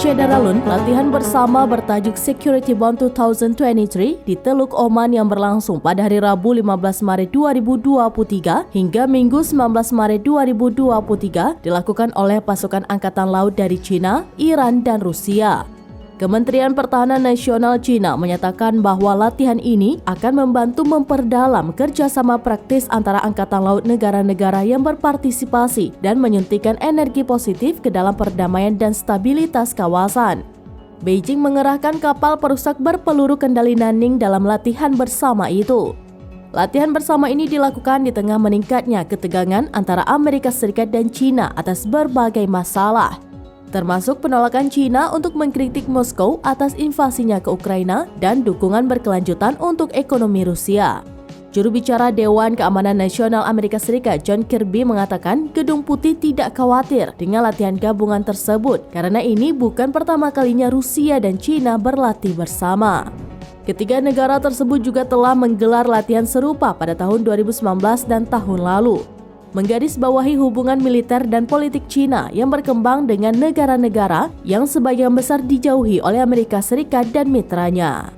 Syederalun, latihan bersama bertajuk Security Bond 2023 di Teluk Oman yang berlangsung pada hari Rabu 15 Maret 2023 hingga Minggu 19 Maret 2023 dilakukan oleh pasukan Angkatan Laut dari China, Iran, dan Rusia. Kementerian Pertahanan Nasional China menyatakan bahwa latihan ini akan membantu memperdalam kerjasama praktis antara Angkatan Laut negara-negara yang berpartisipasi dan menyuntikkan energi positif ke dalam perdamaian dan stabilitas kawasan. Beijing mengerahkan kapal perusak berpeluru kendali Nanning dalam latihan bersama itu. Latihan bersama ini dilakukan di tengah meningkatnya ketegangan antara Amerika Serikat dan China atas berbagai masalah, termasuk penolakan China untuk mengkritik Moskow atas invasinya ke Ukraina dan dukungan berkelanjutan untuk ekonomi Rusia. Juru bicara Dewan Keamanan Nasional Amerika Serikat John Kirby mengatakan Gedung Putih tidak khawatir dengan latihan gabungan tersebut karena ini bukan pertama kalinya Rusia dan China berlatih bersama. Ketiga negara tersebut juga telah menggelar latihan serupa pada tahun 2019 dan tahun lalu, menggarisbawahi hubungan militer dan politik China yang berkembang dengan negara-negara yang sebagian besar dijauhi oleh Amerika Serikat dan mitranya.